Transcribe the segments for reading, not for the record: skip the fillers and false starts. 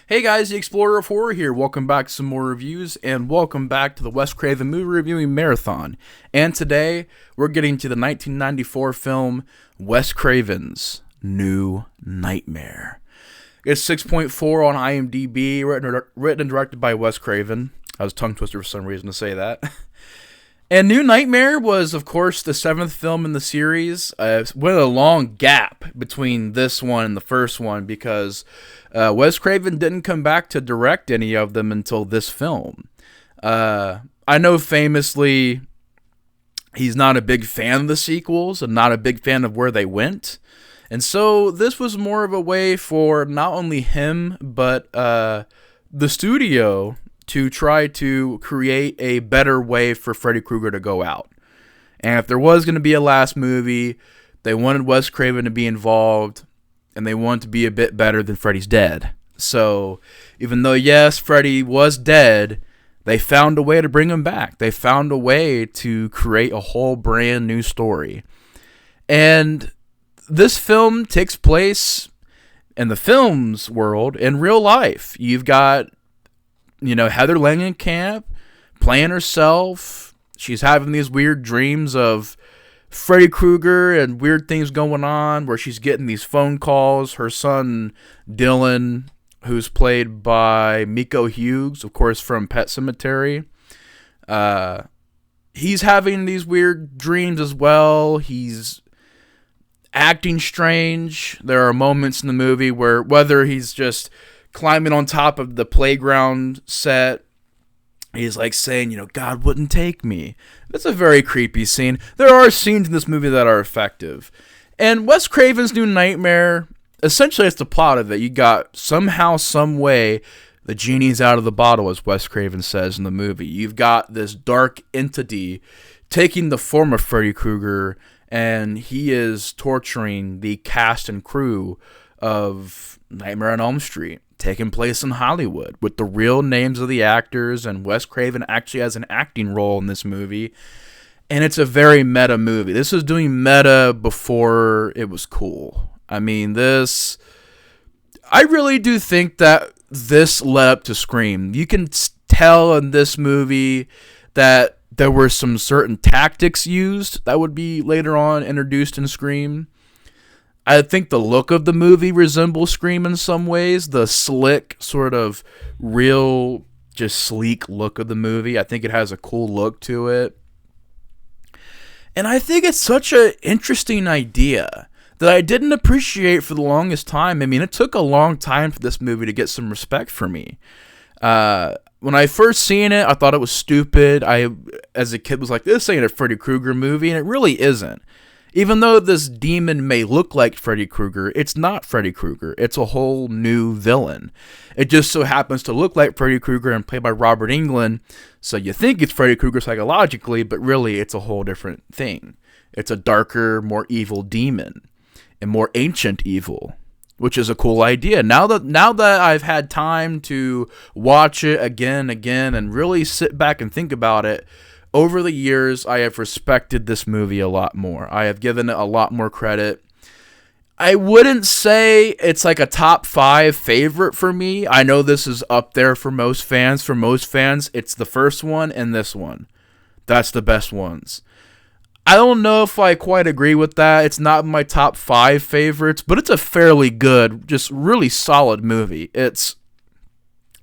Hey guys, the Explorer of Horror here. Welcome back to some more reviews, and welcome back to the Wes Craven movie reviewing marathon. And today, we're getting to the 1994 film Wes Craven's New Nightmare. It's 6.4 on IMDb, written and directed by Wes Craven. I was tongue twister for some reason to say that. And New Nightmare was, of course, the seventh film in the series. Went a long gap between this one and the first one because Wes Craven didn't come back to direct any of them until this film. I know famously he's not a big fan of the sequels and not a big fan of where they went. And so this was more of a way for not only him, but the studio to try to create a better way for Freddy Krueger to go out. And if there was going to be a last movie, they wanted Wes Craven to be involved, and they wanted to be a bit better than Freddy's Dead. So, even though, yes, Freddy was dead, they found a way to bring him back. They found a way to create a whole brand new story. And this film takes place in the film's world in real life. You've got Heather Langenkamp playing herself. She's having these weird dreams of Freddy Krueger and weird things going on where she's getting these phone calls. Her son, Dylan, who's played by Miko Hughes, of course, from Pet Sematary, he's having these weird dreams as well. He's acting strange. There are moments in the movie where whether he's just climbing on top of the playground set, he's like saying, God wouldn't take me. It's a very creepy scene. There are scenes in this movie that are effective. And Wes Craven's New Nightmare, essentially it's the plot of it. You got somehow, some way, the genie's out of the bottle, as Wes Craven says in the movie. You've got this dark entity taking the form of Freddy Krueger, and he is torturing the cast and crew of Nightmare on Elm Street, taking place in Hollywood with the real names of the actors, and Wes Craven actually has an acting role in this movie, and it's a very meta movie. This was doing meta before it was cool. I really do think that this led up to Scream. You can tell in this movie that there were some certain tactics used that would be later on introduced in Scream. I think the look of the movie resembles Scream in some ways. The slick, sort of real, just sleek look of the movie. I think it has a cool look to it. And I think it's such an interesting idea that I didn't appreciate for the longest time. I mean, it took a long time for this movie to get some respect for me. When I first seen it, I thought it was stupid. I, as a kid, was like, this ain't a Freddy Krueger movie, and it really isn't. Even though this demon may look like Freddy Krueger, it's not Freddy Krueger. It's a whole new villain. It just so happens to look like Freddy Krueger and played by Robert Englund, so you think it's Freddy Krueger psychologically, but really it's a whole different thing. It's a darker, more evil demon, and more ancient evil, which is a cool idea. Now that I've had time to watch it again, and really sit back and think about it, over the years, I have respected this movie a lot more. I have given it a lot more credit. I wouldn't say it's like a top 5 favorite for me. I know this is up there for most fans. For most fans, it's the first one and this one. That's the best ones. I don't know if I quite agree with that. It's not my top 5 favorites, but it's a fairly good, just really solid movie. It's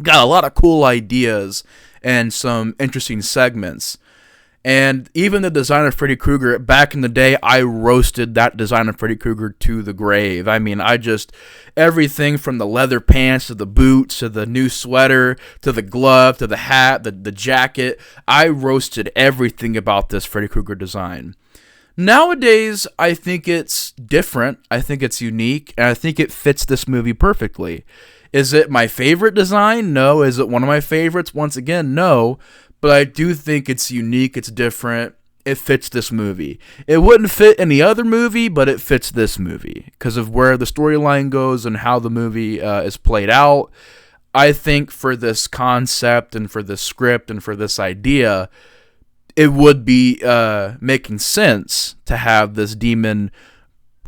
got a lot of cool ideas and some interesting segments. And even the design of Freddy Krueger, back in the day, I roasted that design of Freddy Krueger to the grave. I mean, everything from the leather pants to the boots to the new sweater to the glove to the hat, the jacket, I roasted everything about this Freddy Krueger design. Nowadays, I think it's different. I think it's unique, and I think it fits this movie perfectly. Is it my favorite design? No. Is it one of my favorites? Once again, no. But I do think it's unique, it's different, it fits this movie. It wouldn't fit any other movie, but it fits this movie because of where the storyline goes and how the movie is played out. I think for this concept and for this script and for this idea, it would be making sense to have this demon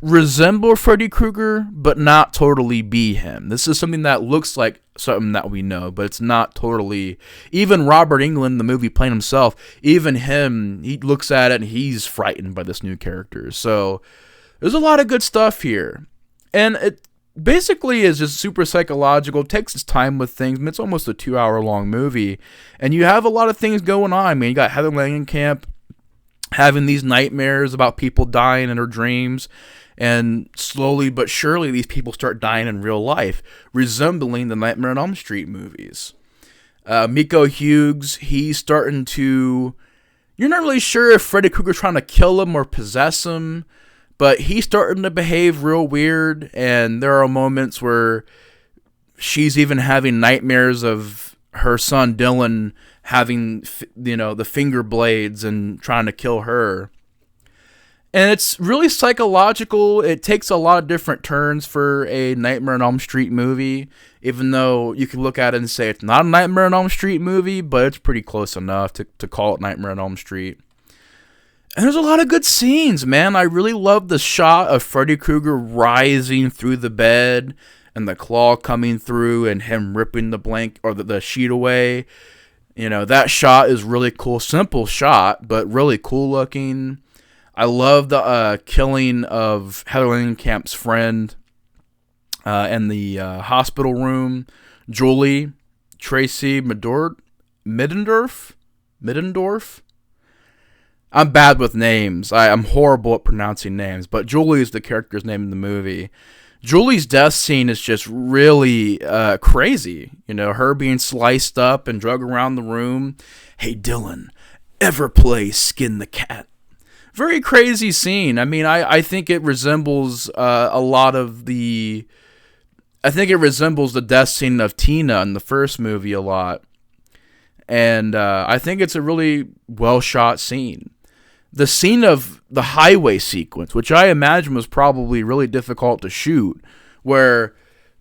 resemble Freddy Krueger, but not totally be him. This is something that looks like something that we know, but it's not totally. Even Robert Englund, the movie playing himself, even him, he looks at it and he's frightened by this new character. So there's a lot of good stuff here. And it basically is just super psychological, takes its time with things. I mean, it's almost a 2-hour long movie. And you have a lot of things going on. I mean, you got Heather Langenkamp having these nightmares about people dying in her dreams. And slowly but surely, these people start dying in real life, resembling the Nightmare on Elm Street movies. Miko Hughes, he's starting to... You're not really sure if Freddy Krueger's trying to kill him or possess him, but he's starting to behave real weird, and there are moments where she's even having nightmares of her son Dylan having, the finger blades and trying to kill her. And it's really psychological. It takes a lot of different turns for a Nightmare on Elm Street movie, even though you can look at it and say it's not a Nightmare on Elm Street movie, but it's pretty close enough to call it Nightmare on Elm Street. And there's a lot of good scenes, man. I really love the shot of Freddy Krueger rising through the bed and the claw coming through and him ripping the sheet away. That shot is really cool. Simple shot, but really cool looking. I love the killing of Heather Langenkamp's friend in the hospital room. Julie Tracy Middendorf. I'm bad with names. I'm horrible at pronouncing names, but Julie is the character's name in the movie. Julie's death scene is just really crazy. Her being sliced up and drug around the room. Hey, Dylan, ever play Skin the Cat? Very crazy scene. I mean, I think it resembles a lot of the... I think it resembles the death scene of Tina in the first movie a lot. And I think it's a really well-shot scene. The scene of the highway sequence, which I imagine was probably really difficult to shoot, where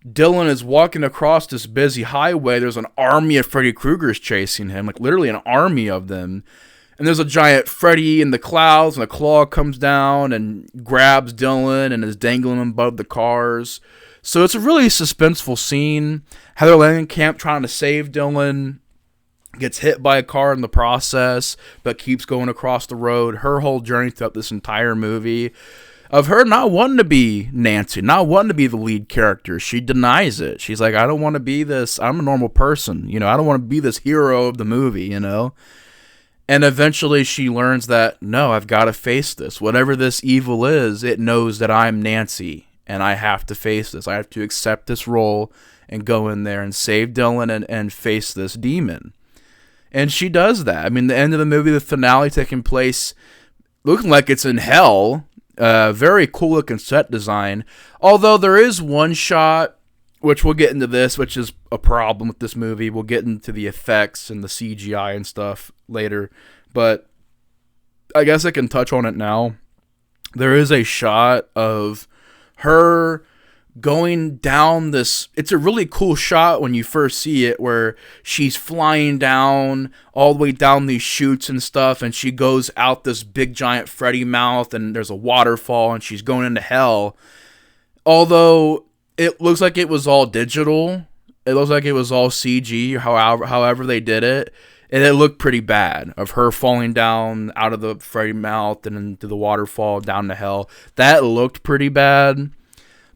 Dylan is walking across this busy highway. There's an army of Freddy Kruegers chasing him, like literally an army of them. And there's a giant Freddy in the clouds, and a claw comes down and grabs Dylan and is dangling him above the cars. So it's a really suspenseful scene. Heather Langenkamp trying to save Dylan, gets hit by a car in the process, but keeps going across the road. Her whole journey throughout this entire movie of her not wanting to be Nancy, not wanting to be the lead character. She denies it. She's like, I don't want to be this. I'm a normal person. I don't want to be this hero of the movie, And eventually she learns that, no, I've got to face this. Whatever this evil is, it knows that I'm Nancy, and I have to face this. I have to accept this role and go in there and save Dylan and face this demon. And she does that. I mean, the end of the movie, the finale taking place, looking like it's in hell. Very cool looking set design. Although there is one shot, which we'll get into this, which is a problem with this movie. We'll get into the effects and the CGI and stuff later. But I guess I can touch on it now. There is a shot of her going down this... It's a really cool shot when you first see it, where she's flying down, all the way down these chutes and stuff, and she goes out this big giant Freddy mouth, and there's a waterfall, and she's going into hell. Although it looks like it was all digital, it looks like it was all CG, however they did it, and it looked pretty bad, of her falling down out of the Freddy mouth and into the waterfall down to hell. That looked pretty bad.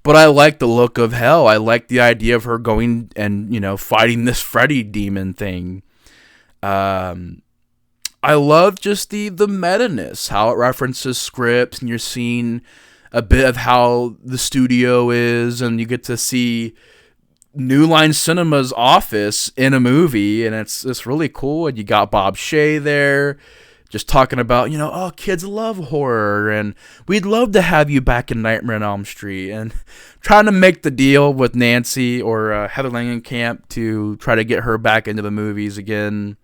But I like the look of hell. I like the idea of her going and, fighting this Freddy demon thing. I love just the meta-ness, how it references scripts, and you're seeing a bit of how the studio is, and you get to see New Line Cinema's office in a movie, and it's really cool. And you got Bob Shea there, just talking about, oh, kids love horror, and we'd love to have you back in Nightmare on Elm Street, and trying to make the deal with Nancy or Heather Langenkamp to try to get her back into the movies again.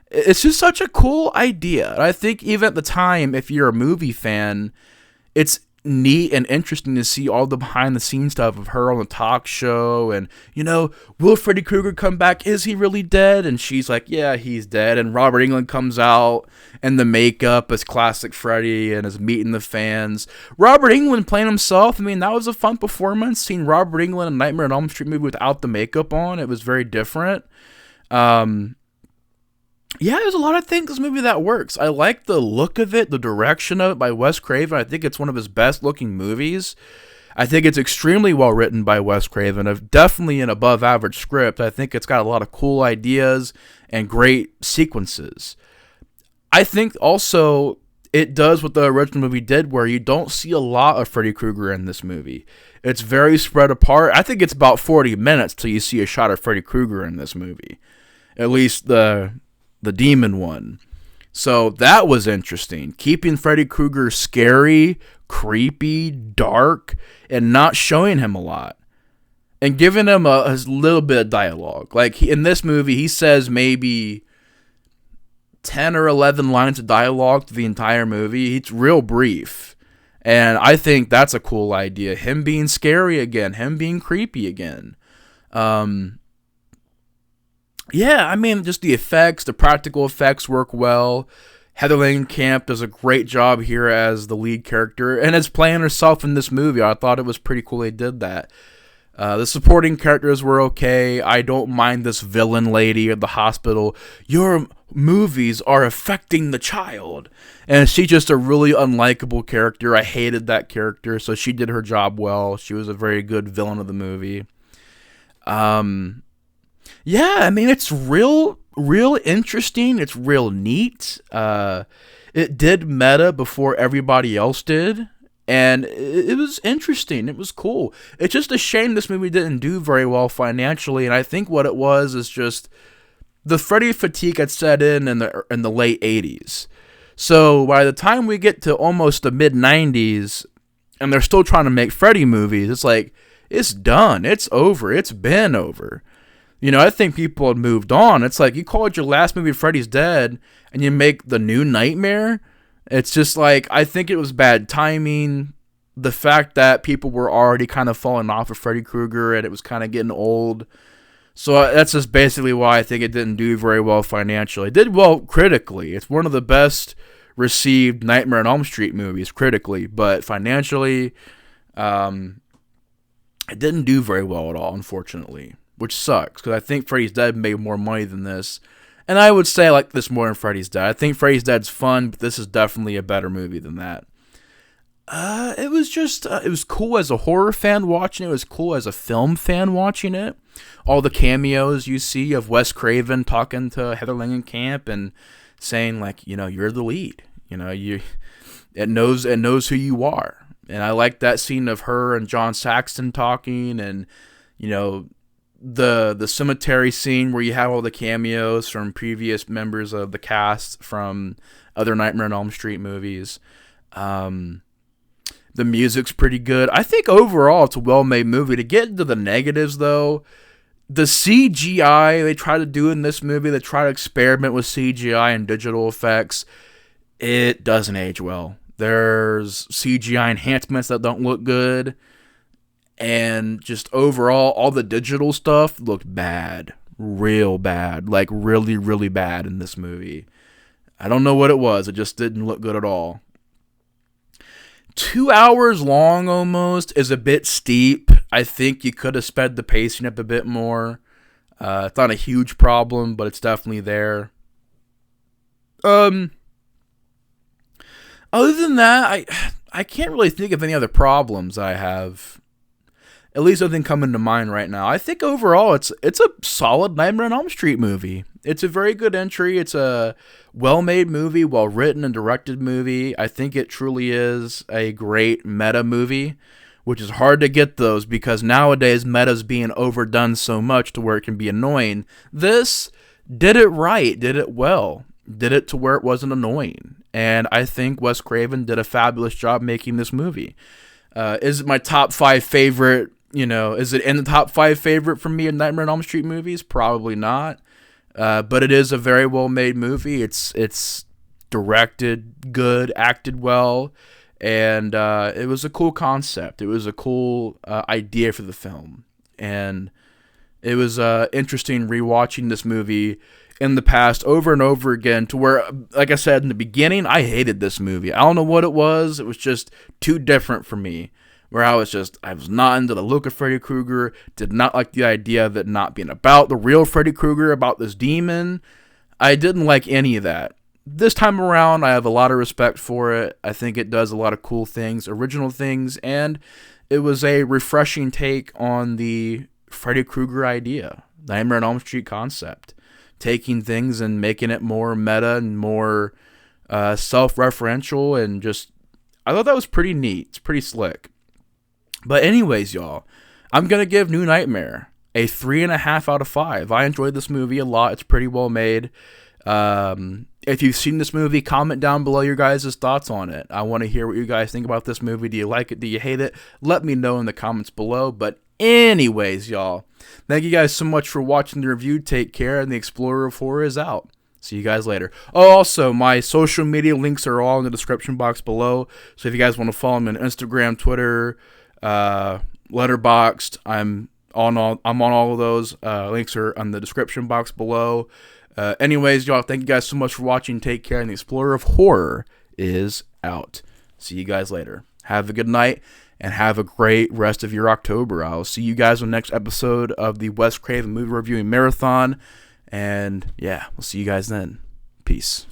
It's just such a cool idea. And I think even at the time, if you're a movie fan, it's neat and interesting to see all the behind the scenes stuff of her on the talk show, and will Freddy Krueger come back? Is he really dead? And she's like, yeah, he's dead. And Robert Englund comes out and the makeup is classic Freddy and is meeting the fans. Robert Englund playing himself. I mean, that was a fun performance. Seeing Robert Englund in a Nightmare on Elm Street movie without the makeup on, it was very different. Yeah, there's a lot of things in this movie that works. I like the look of it, the direction of it by Wes Craven. I think it's one of his best looking movies. I think it's extremely well written by Wes Craven. Definitely an above average script. I think it's got a lot of cool ideas and great sequences. I think also it does what the original movie did, where you don't see a lot of Freddy Krueger in this movie. It's very spread apart. I think it's about 40 minutes till you see a shot of Freddy Krueger in this movie. At least the demon one. So that was interesting. Keeping Freddy Krueger scary, creepy, dark, and not showing him a lot. And giving him a little bit of dialogue. Like, in this movie, he says maybe 10 or 11 lines of dialogue to the entire movie. It's real brief. And I think that's a cool idea. Him being scary again. Him being creepy again. Yeah, I mean, just the effects, the practical effects work well. Heather Langenkamp does a great job here as the lead character, and as playing herself in this movie. I thought it was pretty cool they did that. The supporting characters were okay. I don't mind this villain lady at the hospital. Your movies are affecting the child. And she's just a really unlikable character. I hated that character, so she did her job well. She was a very good villain of the movie. Yeah, I mean, it's real interesting. It's real neat. It did meta before everybody else did, and it was interesting. It was cool. It's just a shame this movie didn't do very well financially, and I think what it was is just the Freddy fatigue had set in the late 80s. So by the time we get to almost the mid 90s, and they're still trying to make Freddy movies, it's like, it's done. It's over. It's been over. I think people had moved on. It's like, you called your last movie Freddy's Dead, and you make the new Nightmare. It's just like, I think it was bad timing. The fact that people were already kind of falling off of Freddy Krueger, and it was kind of getting old. So that's just basically why I think it didn't do very well financially. It did well critically. It's one of the best received Nightmare on Elm Street movies critically, but financially, it didn't do very well at all, unfortunately. Which sucks, because I think Freddy's Dead made more money than this. And I would say I like this more than Freddy's Dead. I think Freddy's Dead's fun, but this is definitely a better movie than that. It was cool as a horror fan watching it. It was cool as a film fan watching it. All the cameos you see of Wes Craven talking to Heather Langenkamp and saying, like, you're the lead. It knows who you are. And I like that scene of her and John Saxon talking, and, the cemetery scene where you have all the cameos from previous members of the cast from other Nightmare on Elm Street movies. The music's pretty good. I think overall it's a well-made movie. To get into the negatives, though, the CGI they try to do in this movie, they try to experiment with CGI and digital effects, it doesn't age well. There's CGI enhancements that don't look good. And just overall, all the digital stuff looked bad. Real bad. Like, really, really bad in this movie. I don't know what it was. It just didn't look good at all. 2 hours long, almost, is a bit steep. I think you could have sped the pacing up a bit more. It's not a huge problem, but it's definitely there. Other than that, I can't really think of any other problems I have. At least nothing coming to mind right now. I think overall it's a solid Nightmare on Elm Street movie. It's a very good entry. It's a well-made movie, well-written and directed movie. I think it truly is a great meta movie, which is hard to get those because nowadays meta's being overdone so much to where it can be annoying. This did it right, did it well, did it to where it wasn't annoying. And I think Wes Craven did a fabulous job making this movie. Is it my top 5 favorite? Is it in the top 5 favorite for me in Nightmare on Elm Street movies? Probably not. But it is a very well-made movie. It's directed good, acted well, and it was a cool concept. It was a cool idea for the film, and it was interesting rewatching this movie in the past over and over again, to where, like I said in the beginning, I hated this movie. I don't know what it was. It was just too different for me, where I was not into the look of Freddy Krueger, did not like the idea of it not being about the real Freddy Krueger, about this demon. I didn't like any of that. This time around, I have a lot of respect for it. I think it does a lot of cool things, original things, and it was a refreshing take on the Freddy Krueger idea, the Nightmare on Elm Street concept, taking things and making it more meta and more self-referential, and just, I thought that was pretty neat. It's pretty slick. But anyways, y'all, I'm going to give New Nightmare a 3.5 out of 5. I enjoyed this movie a lot. It's pretty well made. If you've seen this movie, comment down below your guys' thoughts on it. I want to hear what you guys think about this movie. Do you like it? Do you hate it? Let me know in the comments below. But anyways, y'all, thank you guys so much for watching the review. Take care, and the Explorer of Horror is out. See you guys later. Oh, also, my social media links are all in the description box below. So if you guys want to follow me on Instagram, Twitter, Letterboxd, I'm on all of those. Links are on the description box below. Anyways, y'all, thank you guys so much for watching. Take care, and the Explorer of Horror is out. See you guys later. Have a good night, and have a great rest of your October. I'll see you guys on the next episode of the Wes Craven Movie Reviewing Marathon. And yeah, we'll see you guys then. Peace.